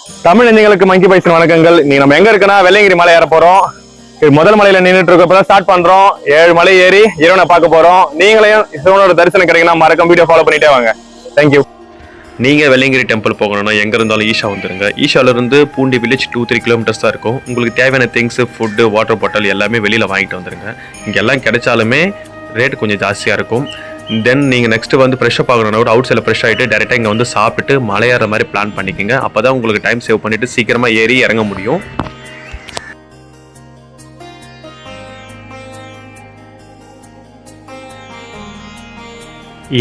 தமிழ் நெஞ்சங்களுக்கு மங்கி பைசன் வணக்கங்கள். நீ நம்ம எங்க இருக்குன்னா வெள்ளையங்கிரி மலை ஏற போறோம். முதல் மலையில நின்றுட்டு இருக்கப்பதான் ஸ்டார்ட் பண்றோம். 7 மலை ஏறி இறைவனை பார்க்க போறோம். நீங்களையும் சிவனோட தரிசனம் கிடைக்குன்னா மறக்காம வீடியோ ஃபாலோ பண்ணிட்டே வாங்க. தேங்க்யூ. நீங்கள் வெள்ளையங்கிரி டெம்பிள் போகணும்னா எங்கே இருந்தாலும் ஈஷா வந்துருங்க. ஈஷாவிலேருந்து பூண்டி வில்லேஜ் 2-3 கிலோமீட்டர்ஸ் தான் இருக்கும். உங்களுக்கு தேவையான திங்ஸு, ஃபுட்டு, வாட்டர் பாட்டில் எல்லாமே வெளியில் வாங்கிட்டு வந்துடுங்க. இங்கெல்லாம் கிடைச்சாலுமே ரேட் கொஞ்சம் ஜாஸ்தியாக இருக்கும். தென் நீங்கள் நெக்ஸ்ட்டு வந்து ஃப்ரெஷ்ஷப் ஆகணும்னா கூட அவுட் சைடில் ஃப்ரெஷ் ஆகிட்டு டேரெக்டாக இங்கே வந்து சாப்பிட்டு மலையேற மாதிரி பிளான் பண்ணிக்கோங்க. அப்போ தான் உங்களுக்கு டைம் சேவ் பண்ணிவிட்டு சீக்கிரமாக ஏறி இறங்க முடியும்.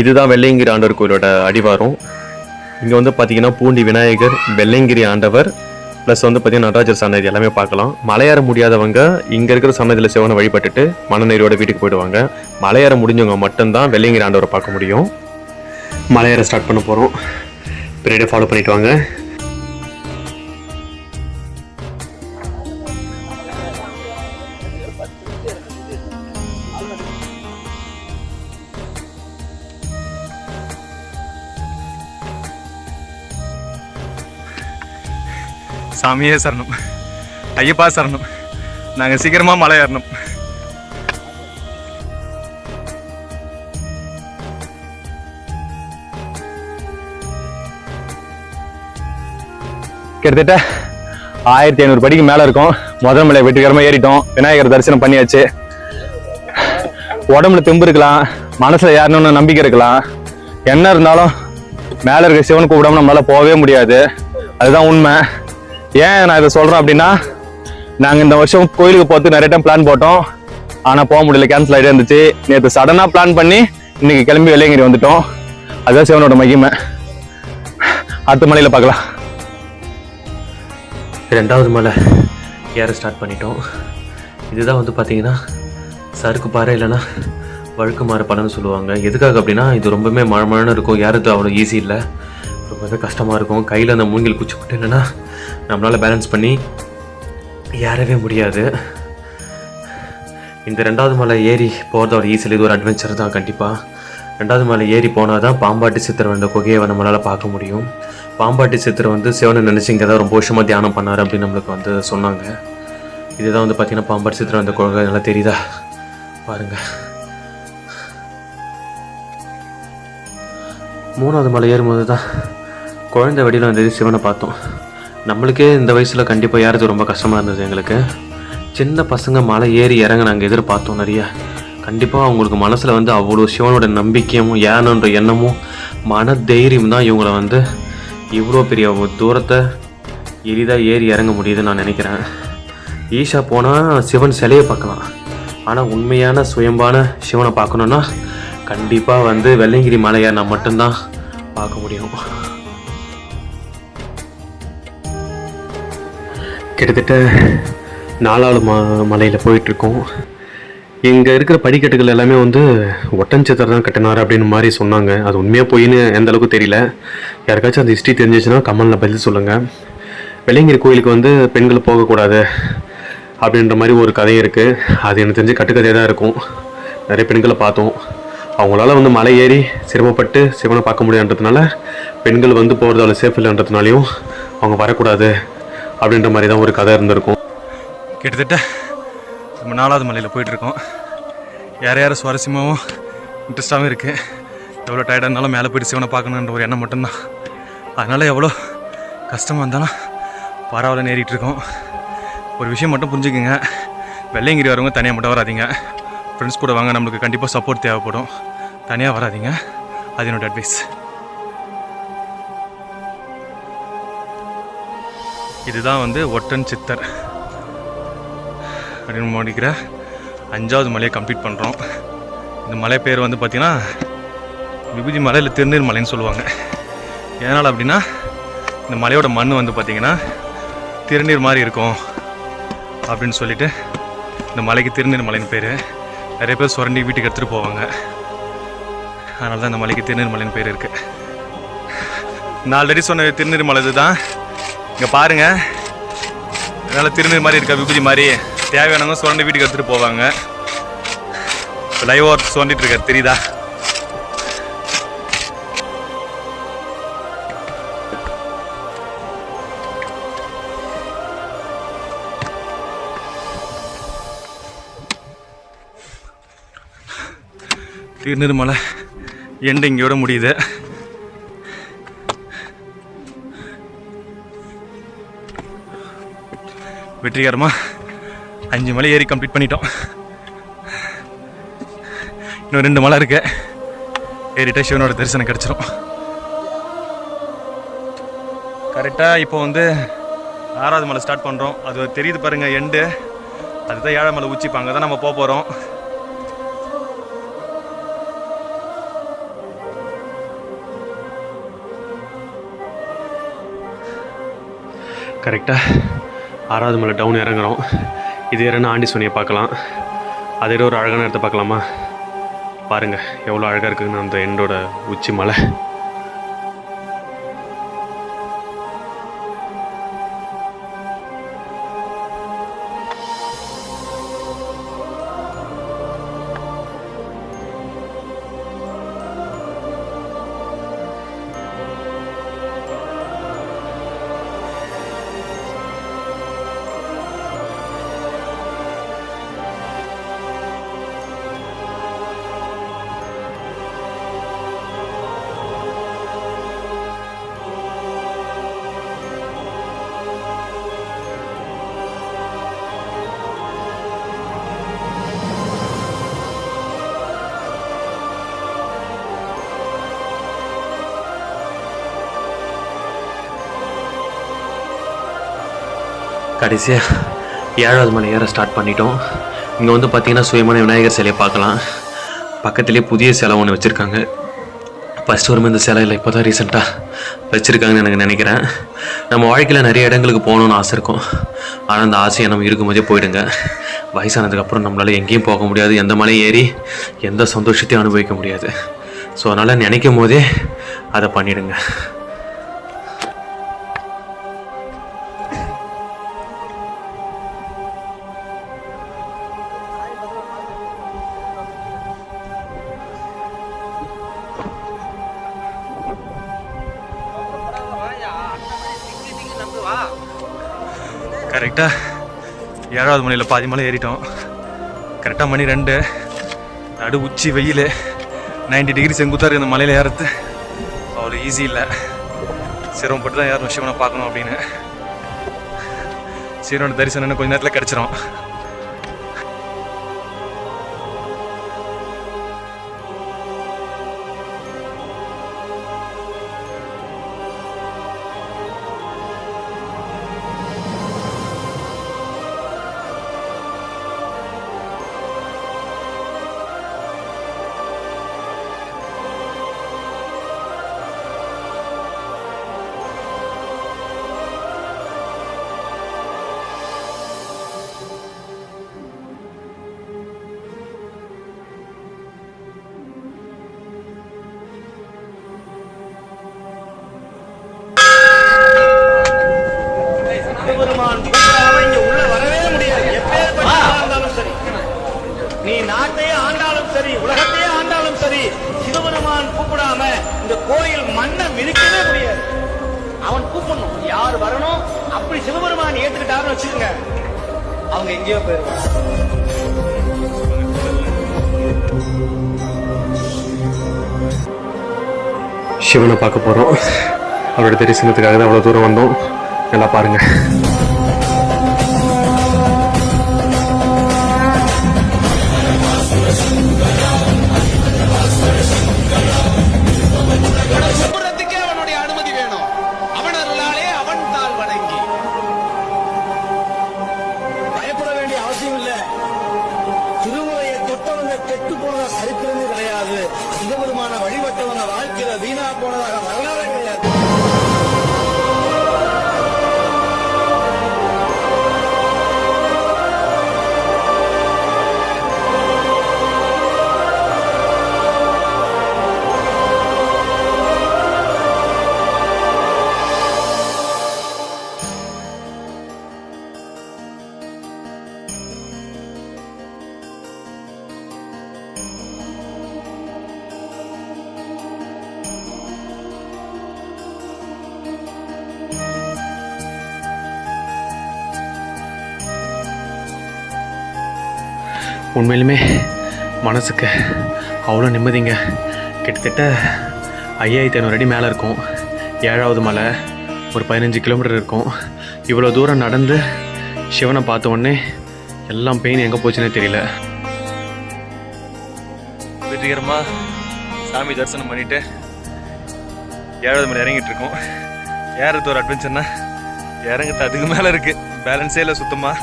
இதுதான் வெள்ளையங்கிரி ஆண்டவர் கோயிலோட அடிவாரம். இங்கே வந்து பார்த்தீங்கன்னா பூண்டி விநாயகர், வெள்ளையங்கிரி ஆண்டவர் ப்ளஸ் வந்து பார்த்தீங்கன்னா நடராஜர் சன்னதி எல்லாமே பார்க்கலாம். மலையேற முடியாதவங்க இங்கே இருக்கிற சன்னதியில் சிவனை வழிபட்டுட்டு மனநீரோட வீட்டுக்கு போயிடுவாங்க. மலையேற முடிஞ்சவங்க மட்டும்தான் வெள்ளையங்கிரி ஆண்டவரை பார்க்க முடியும். மலையேற ஸ்டார்ட் பண்ண போகிறோம். பின்னாடியே ஃபாலோ பண்ணிட்டு வாங்க. சாமியே சரணம், ஐயப்பா சரணம். நாங்கள் சீக்கிரமா மலை ஏறணும். கிட்டத்தட்ட 1500 படிக்கு மேல இருக்கும். முதல் மலை வெற்றிகரமா ஏறிட்டோம். விநாயகர் தரிசனம் பண்ணியாச்சு. உடம்புல தெம்பு இருக்கலாம், மனசுல ஏறணும்னு நம்பிக்கை இருக்கலாம். என்ன இருந்தாலும் மேல இருக்க சிவன் கூப்பிடாம நம்மளால போகவே முடியாது. அதுதான் உண்மை. ஏன் நான் இதை சொல்றேன் அப்படின்னா, நாங்கள் இந்த வருஷம் கோயிலுக்கு போகிறது நிறைய டைம் பிளான் போட்டோம். ஆனால் போக முடியல, கேன்சல் ஆகிட்டே இருந்துச்சு. நேற்று சடனாக பிளான் பண்ணி இன்னைக்கு கிளம்பி வெள்ளையங்கிரி வந்துட்டோம். அதுதான் சிவனோட மகிமை. அடுத்த மலையில் பார்க்கலாம். 2வது மலை ஏற ஸ்டார்ட் பண்ணிட்டோம். இதுதான் வந்து பார்த்தீங்கன்னா சறுக்கு பாறை இல்லைன்னா வழுக்கு மாற பலன்னு சொல்லுவாங்க. எதுக்காக அப்படின்னா இது ரொம்பவுமே மழை இருக்கும். ஏறது அவ்வளோ ஈஸி இல்லை, ரொம்பவே கஷ்டமாக இருக்கும். கையில் அந்த மூங்கில் குச்சி போட்டு இல்லைன்னா நம்மளால் பேலன்ஸ் பண்ணி ஏறவே முடியாது. இந்த 2வது மலை ஏறி போகிறது ஒரு ஈஸியில் இது ஒரு அட்வென்ச்சர் தான். கண்டிப்பாக 2வது மலை ஏறி போனால் தான் பாம்பாட்டி சித்தர் வந்த குகையை நம்மளால் பார்க்க முடியும். பாம்பாட்டி சித்தர் வந்து சிவனை நினச்சி இங்கே தான் ரொம்ப வருஷமாக தியானம் பண்ணார் அப்படின்னு நம்மளுக்கு வந்து சொன்னாங்க. இதுதான் வந்து பார்த்திங்கன்னா பாம்பாட்டி சித்தர் வந்த குகை. நல்லா தெரியுதா பாருங்கள். 3வது மலை ஏறும்போது தான் குழந்தை வடிவில் வந்து சிவனை பார்த்தோம். நம்மளுக்கே இந்த வயசில் கண்டிப்பாக ஏறது ரொம்ப கஷ்டமாக இருந்தது எங்களுக்கு. சின்ன பசங்க மலை ஏறி இறங்க நாங்கள் எதிர்பார்த்தோம் நிறைய. கண்டிப்பாக அவங்களுக்கு மனசில் வந்து அவ்வளோ சிவனோட நம்பிக்கையும் ஏனன்ற எண்ணமும் மன தைரியம் தான் இவங்களை வந்து இவ்வளோ பெரிய தூரத்தை எளிதாக ஏறி இறங்க முடியுதுன்னு நான் நினைக்கிறேன். ஈஷா போனால் சிவன் சிலையை பார்க்கலாம், ஆனால் உண்மையான சுயம்பான சிவனை பார்க்கணுன்னா கண்டிப்பாக வந்து வெள்ளையங்கிரி மலை ஏறினா மட்டும்தான் பார்க்க முடியும். கிட்டத்தட்ட 4வது மலையில் போயிட்டுருக்கோம். இங்கே இருக்கிற படிக்கட்டுகள் எல்லாமே வந்து ஒட்டன்சித்தர் தான் கட்டினார் அப்படின்னு மாதிரி சொன்னாங்க. அது உண்மையாக போயின்னு எந்த அளவுக்கு தெரியல. யாருக்காச்சும் அந்த ஹிஸ்ட்ரி தெரிஞ்சிச்சுன்னா கமெண்டில் பதில் சொல்லுங்கள். வெள்ளையங்கிரி கோயிலுக்கு வந்து பெண்கள் போகக்கூடாது அப்படின்ற மாதிரி ஒரு கதை இருக்குது. அது எனக்கு தெரிஞ்சு கட்டுக்கதையாக தான் இருக்கும். நிறைய பெண்களை பார்த்தோம். அவங்களால வந்து மலை ஏறி சிரமப்பட்டு சிவனை பார்க்க முடியாதுன்றதுனால பெண்கள் வந்து போகிறது அவ்வளோ சேஃப் இல்லைன்றதுனாலையும் அவங்க வரக்கூடாது அப்படின்ற மாதிரி தான் ஒரு கதை இருந்திருக்கும். கிட்டத்தட்ட நம்ம 4வது மலையில் போயிட்டுருக்கோம். யார் சுவாரஸ்யமாகவும் இன்ட்ரெஸ்டாகவும் இருக்குது. எவ்வளோ டயர்டாக இருந்தாலும் மேலே போய்ட்டு சிவனை பார்க்கணுன்ற ஒரு எண்ணம் மட்டும்தான். அதனால் எவ்வளோ கஷ்டமாக இருந்தாலும் பரவாயில்ல ஏறிட்டுருக்கோம். ஒரு விஷயம் மட்டும் புரிஞ்சுக்குங்க, வெள்ளையங்கிரி வரவங்க தனியாக மட்டும் வராதிங்க. ஃப்ரெண்ட்ஸ் கூட வாங்க, நம்மளுக்கு கண்டிப்பாக சப்போர்ட் தேவைப்படும். தனியாக வராதிங்க, அது என்னோட அட்வைஸ். இதுதான் வந்து ஒட்டன் சித்தர் அப்படின்னு முடிக்கிற 5வது மலையை கம்ப்ளீட் பண்ணுறோம். இந்த மலை பேர் வந்து பார்த்திங்கன்னா விபூதி மலை இல்லை திருநீர் மலைன்னு சொல்லுவாங்க. எதனால் அப்படின்னா இந்த மலையோட மண் வந்து பார்த்திங்கன்னா திருநீர் மாதிரி இருக்கும் அப்படின்னு சொல்லிட்டு இந்த மலைக்கு திருநீர் மலைன்னு பேர். நிறைய பேர் சுரண்டி வீட்டுக்கு எடுத்துகிட்டு போவாங்க. அதனால தான் இந்த மலைக்கு திருநீர் மலைன்னு பேர் இருக்குது. நான் ஆல்ரெடி சொன்ன திருநீர் மலை இதுதான். இங்கே பாருங்கள், அதனால் திருநீர் மாதிரி இருக்கா, விபூதி மாதிரி. தேவையானவங்க சுரண்டி வீட்டுக்கு எடுத்துகிட்டு போவாங்க. லைவ் ஒர்க் சுரண்டிட்டு இருக்காரு, தெரியுதா? திருநீர் மலை எண்டு இங்கேயோட முடியுது. வெற்றிகரமாக 5 மலை ஏறி கம்ப்ளீட் பண்ணிட்டோம். இன்னும் 2 மலை இருக்கு. ஏறிட்டா சிவனோட தரிசனம் கிடச்சிரும். கரெக்டாக இப்போ வந்து 6வது மலை ஸ்டார்ட் பண்ணுறோம். அது தெரியுது பாருங்கள் எண்டு. அதுதான் 7ஆம் மலை உச்சி. அங்கே தான் நம்ம போக போகிறோம். கரெக்டாக 6வது மலை டவுன் இறங்குறோம். இது இறந்து ஆண்டி சுனியை பார்க்கலாம். அதே ஒரு அழகான இடத்த பார்க்கலாமா? பாருங்கள் எவ்வளோ அழகாக இருக்குதுன்னு அந்த எண்டோட உச்சி மலை. கடைசியாக 7வது மலை ஏற ஸ்டார்ட் பண்ணிட்டோம். இங்கே வந்து பார்த்திங்கன்னா சுயமான விநாயகர் சிலையை பார்க்கலாம். பக்கத்துலேயே புதிய சிலை ஒன்று வச்சுருக்காங்க. ஃபஸ்ட்டு வரும்போது இந்த சிலை இல்லை, இப்போ தான் ரீசெண்டாக வச்சுருக்காங்கன்னு எனக்கு நினைக்கிறேன். நம்ம வாழ்க்கையில் நிறைய இடங்களுக்கு போகணுன்னு ஆசை இருக்கும். ஆனால் அந்த ஆசையை நம்ம இருக்கும்போதே போயிடுங்க. வயசானதுக்கப்புறம் நம்மளால் எங்கேயும் போக முடியாது, எந்த மலையும் ஏறி எந்த சந்தோஷத்தையும் அனுபவிக்க முடியாது. ஸோ அதனால் நினைக்கும் போதே அதை பண்ணிவிடுங்க. கரெக்டாக 7வது மலையில் பாதி மலை ஏறிட்டோம். கரெக்டாக மணி 2. நடு உச்சி வெயில் 90 டிகிரி செங்குத்தாக இருக்குது. இந்த மலையில் ஏறது அவ்வளோ ஈஸி இல்லை. சிரமப்பட்டு தான் யாரும் சிவனை பார்க்கணும் அப்படின்னு. சிவனோட தரிசனம் கொஞ்சம் நேரத்தில் கிடச்சிரும். நீ நாட்டையே ஆண்டாலும் சரி, உலகத்தையே ஆண்டாலும் சரி, சிவபெருமான் கூப்பிடாம இந்த கோயில் மண்ணை மிதிக்கவே முடியாது. அவன் கூப்பிடணும், யார் வரணும். அப்படி சிவபெருமான் ஏத்துக்கிட்டாருன்னு வச்சுக்கோங்க, அவங்க எங்கேயோ போயிருவாங்க. சிவனை பார்க்க போகிறோம். அவரோட தரிசனத்துக்காக தான் அவ்வளோ தூரம் வந்தோம். நல்லா பாருங்கள். அவனுடைய அனுமதி வேணும். அவனருளாலே அவன் தாள் வணங்கி பயப்பட வேண்டிய அவசியம் இல்லை. திருமுறையை தொட்டவங்க கெட்டு போன சரித்திரமே கிடையாது. சிவபெருமான வழிபட்டவங்க வாழ்க்கையில வீணா போனதாக வரலாறு கிடையாது. உண்மையிலுமே மனசுக்கு அவ்வளோ நிம்மதிங்க. கிட்டத்தட்ட 5500 அடி மேலே இருக்கும். 7வது மலை, ஒரு 15 கிலோமீட்டர் இருக்கும். இவ்வளோ தூரம் நடந்து சிவனை பார்த்த உடனே எல்லாம் பெயின் எங்கே போச்சுன்னே தெரியல. வெற்றிகரமாக சாமி தரிசனம் பண்ணிவிட்டு 7வது மலை இறங்கிட்டு இருக்கோம். ஏறது ஒரு அட்வென்ச்சர்னா இறங்குறது அதுக்கு மேலே இருக்குது, பேலன்ஸே இல்லை சுத்தமாக.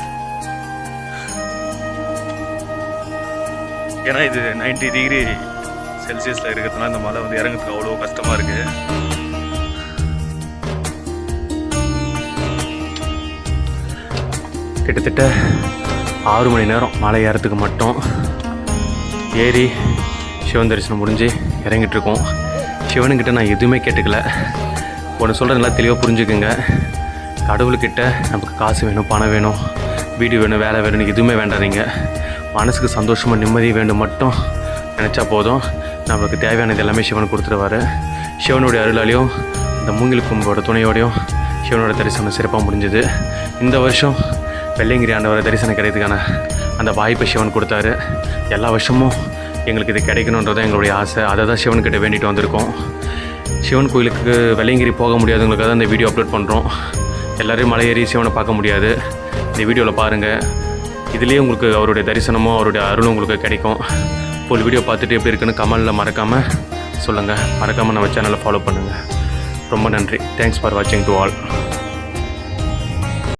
ஏன்னா இது 90 டிகிரி செல்சியஸில் இருக்கிறதுனால இந்த மலை வந்து இறங்குறதுக்கு அவ்வளோ கஷ்டமாக இருக்குது. கிட்டத்தட்ட 6 மணி நேரம் மலை ஏறத்துக்கு மட்டும் ஏறி சிவன் தரிசனம் முடிஞ்சு இறங்கிட்டுருக்கோம். சிவனுக்கிட்ட நான் எதுவுமே கேட்டுக்கல. ஒன்று சொல்கிறேன், நல்லா தெளிவாக புரிஞ்சுக்குங்க. கடவுள்கிட்ட நமக்கு காசு வேணும், பணம் வேணும், வீடு வேணும், வேலை வேணும்னு எதுவுமே வேண்டாதீங்க. மனசுக்கு சந்தோஷமாக நிம்மதி வேண்டும் மட்டும் நினச்சா போதும். நம்மளுக்கு தேவையானது எல்லாமே சிவன் கொடுத்துருவார். சிவனுடைய அருளாலையும் இந்த மூங்கில் கும்போட துணையோடையும் சிவனோட தரிசனம் சிறப்பாக முடிஞ்சுது. இந்த வருஷம் வெள்ளையங்கிரி ஆண்டவரை தரிசனம் கிடைக்கிறதுக்கான அந்த வாய்ப்பை சிவன் கொடுத்தாரு. எல்லா வருஷமும் எங்களுக்கு இது கிடைக்கணுன்றது எங்களுடைய ஆசை. அதை தான் சிவன்கிட்ட வேண்டிட்டு வந்திருக்கோம். சிவன் கோயிலுக்கு வெள்ளையங்கிரி போக முடியாதவங்களுக்காக தான் இந்த வீடியோ அப்லோட் பண்ணுறோம். எல்லோரும் மலை ஏறி சிவனை பார்க்க முடியாது. இந்த வீடியோவில் பாருங்கள், இதுலேயே உங்களுக்கு அவருடைய தரிசனமும் அவருடைய அருளும் உங்களுக்கு கிடைக்கும். ஃபுல் வீடியோ பார்த்துட்டு எப்படி இருக்குன்னு கமெண்டில் மறக்காமல் சொல்லுங்கள். மறக்காமல் நம்ம சேனலை ஃபாலோ பண்ணுங்கள். ரொம்ப நன்றி. தேங்க்ஸ் ஃபார் வாட்சிங் டு ஆல்.